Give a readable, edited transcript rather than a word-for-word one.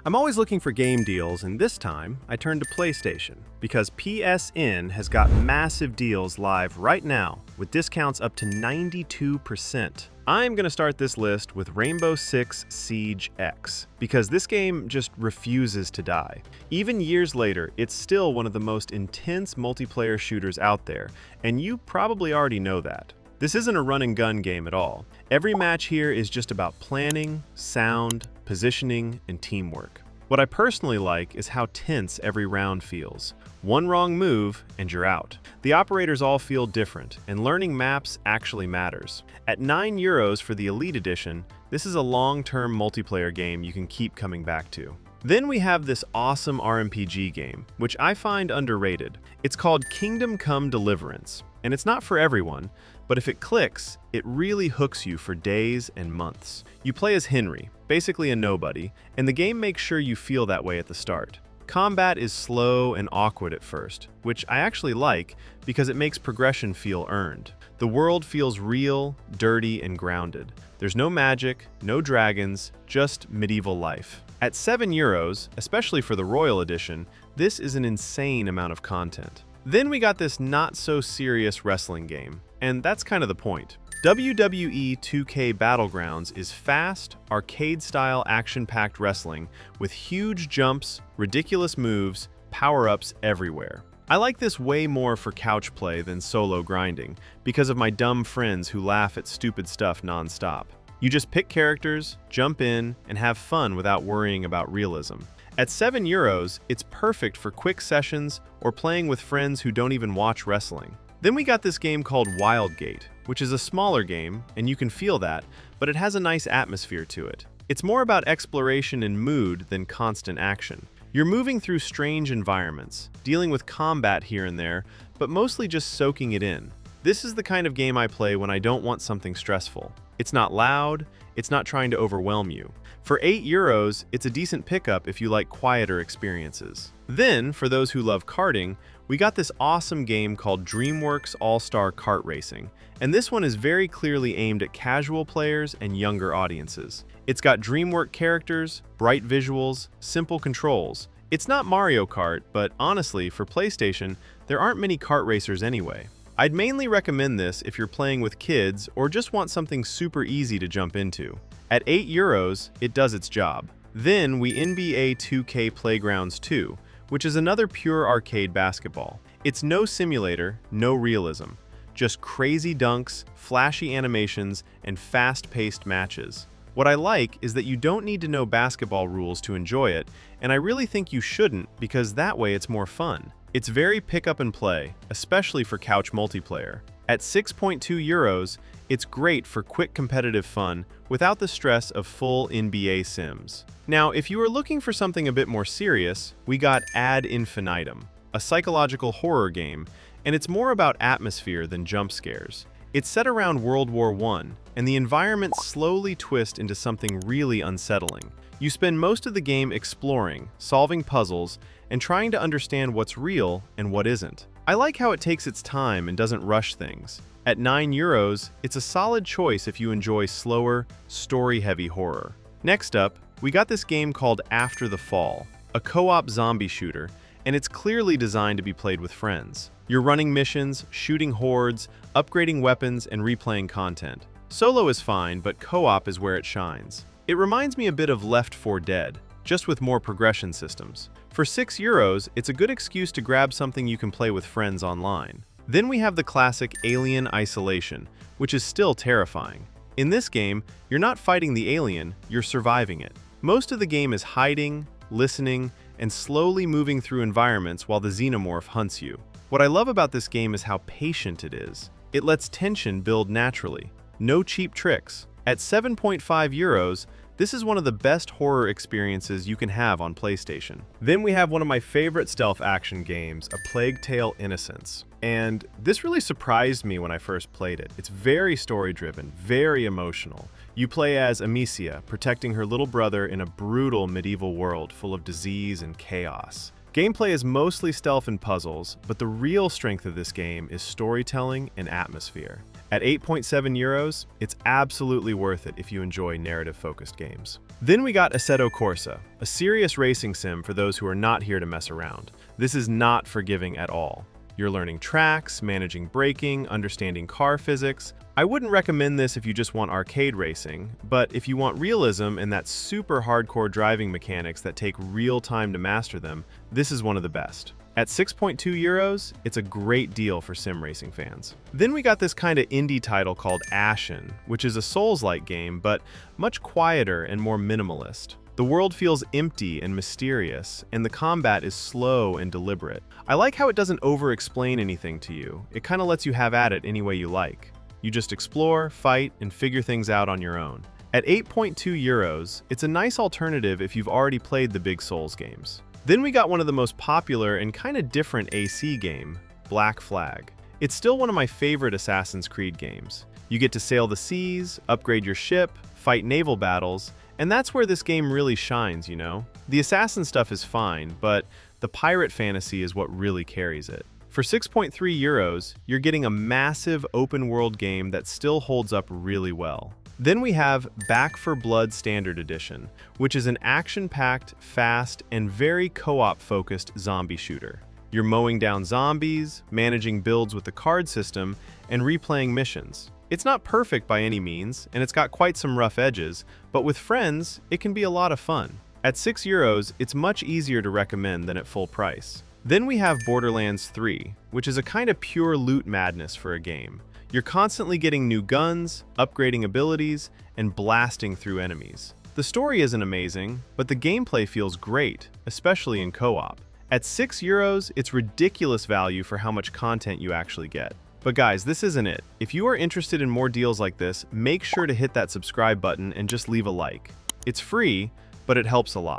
I'm always looking for game deals, and this time I turned to PlayStation because PSN has got massive deals live right now with discounts up to 92%. I'm going to start this list with Rainbow Six Siege X because this game just refuses to die. Even years later, it's still one of the most intense multiplayer shooters out there, and you probably already know that. This isn't a run and gun game at all. Every match here is just about planning, sound, positioning, and teamwork. What I personally like is how tense every round feels. One wrong move and you're out. The operators all feel different, and learning maps actually matters. At €9 for the Elite Edition, this is a long-term multiplayer game you can keep coming back to. Then we have this awesome RPG game, which I find underrated. It's called Kingdom Come Deliverance, and it's not for everyone, but if it clicks, it really hooks you for days and months. You play as Henry, basically a nobody, and the game makes sure you feel that way at the start. Combat is slow and awkward at first, which I actually like because it makes progression feel earned. The world feels real, dirty, and grounded. There's no magic, no dragons, just medieval life. At €7, especially for the Royal Edition, this is an insane amount of content. Then we got this not-so-serious wrestling game, and that's kind of the point. WWE 2K Battlegrounds is fast, arcade-style action-packed wrestling with huge jumps, ridiculous moves, power-ups everywhere. I like this way more for couch play than solo grinding because of my dumb friends who laugh at stupid stuff non-stop. You just pick characters, jump in, and have fun without worrying about realism. At €7, it's perfect for quick sessions or playing with friends who don't even watch wrestling. Then we got this game called Wildgate, which is a smaller game, and you can feel that, but it has a nice atmosphere to it. It's more about exploration and mood than constant action. You're moving through strange environments, dealing with combat here and there, but mostly just soaking it in. This is the kind of game I play when I don't want something stressful. It's not loud, it's not trying to overwhelm you. For €8, it's a decent pickup if you like quieter experiences. Then, for those who love karting, we got this awesome game called DreamWorks All-Star Kart Racing, and this one is very clearly aimed at casual players and younger audiences. It's got DreamWorks characters, bright visuals, simple controls. It's not Mario Kart, but honestly, for PlayStation, there aren't many kart racers anyway. I'd mainly recommend this if you're playing with kids or just want something super easy to jump into. At €8, it does its job. Then we NBA 2K Playgrounds 2, which is another pure arcade basketball. It's no simulator, no realism, just crazy dunks, flashy animations, and fast-paced matches. What I like is that you don't need to know basketball rules to enjoy it, and I really think you shouldn't because that way it's more fun. It's very pick up and play, especially for couch multiplayer. At €6.2, it's great for quick competitive fun without the stress of full NBA sims. Now, if you are looking for something a bit more serious, we got Ad Infinitum, a psychological horror game, and it's more about atmosphere than jump scares. It's set around World War I, and the environment slowly twists into something really unsettling. You spend most of the game exploring, solving puzzles, and trying to understand what's real and what isn't. I like how it takes its time and doesn't rush things. At €9, it's a solid choice if you enjoy slower, story-heavy horror. Next up, we got this game called After the Fall, a co-op zombie shooter, and it's clearly designed to be played with friends. You're running missions, shooting hordes, upgrading weapons, and replaying content. Solo is fine, but co-op is where it shines. It reminds me a bit of Left 4 Dead, just with more progression systems. For €6, it's a good excuse to grab something you can play with friends online. Then we have the classic Alien Isolation, which is still terrifying. In this game, you're not fighting the alien, you're surviving it. Most of the game is hiding, listening, and slowly moving through environments while the xenomorph hunts you. What I love about this game is how patient it is. It lets tension build naturally. No cheap tricks. At €7.5, this is one of the best horror experiences you can have on PlayStation. Then we have one of my favorite stealth action games, A Plague Tale: Innocence. And this really surprised me when I first played it. It's very story-driven, very emotional. You play as Amicia, protecting her little brother in a brutal medieval world full of disease and chaos. Gameplay is mostly stealth and puzzles, but the real strength of this game is storytelling and atmosphere. At 8.7 euros, it's absolutely worth it if you enjoy narrative-focused games. Then we got Assetto Corsa, a serious racing sim for those who are not here to mess around. This is not forgiving at all. You're learning tracks, managing braking, understanding car physics. I wouldn't recommend this if you just want arcade racing, but if you want realism and that super hardcore driving mechanics that take real time to master them, this is one of the best. At 6.2 euros, it's a great deal for sim racing fans. Then we got this kind of indie title called Ashen, which is a Souls-like game, but much quieter and more minimalist. The world feels empty and mysterious, and the combat is slow and deliberate. I like how it doesn't over-explain anything to you. It kind of lets you have at it any way you like. You just explore, fight, and figure things out on your own. At 8.2 euros, it's a nice alternative if you've already played the big Souls games. Then we got one of the most popular and kind of different AC game, Black Flag. It's still one of my favorite Assassin's Creed games. You get to sail the seas, upgrade your ship, fight naval battles, and that's where this game really shines, you know? The assassin stuff is fine, but the pirate fantasy is what really carries it. For 6.3 euros, you're getting a massive open-world game that still holds up really well. Then we have Back 4 Blood Standard Edition, which is an action-packed, fast, and very co-op-focused zombie shooter. You're mowing down zombies, managing builds with the card system, and replaying missions. It's not perfect by any means, and it's got quite some rough edges, but with friends, it can be a lot of fun. At 6 euros, it's much easier to recommend than at full price. Then we have Borderlands 3, which is a kind of pure loot madness for a game. You're constantly getting new guns, upgrading abilities, and blasting through enemies. The story isn't amazing, but the gameplay feels great, especially in co-op. At 6 euros, it's ridiculous value for how much content you actually get. But guys, this isn't it. If you are interested in more deals like this, make sure to hit that subscribe button and just leave a like. It's free, but it helps a lot.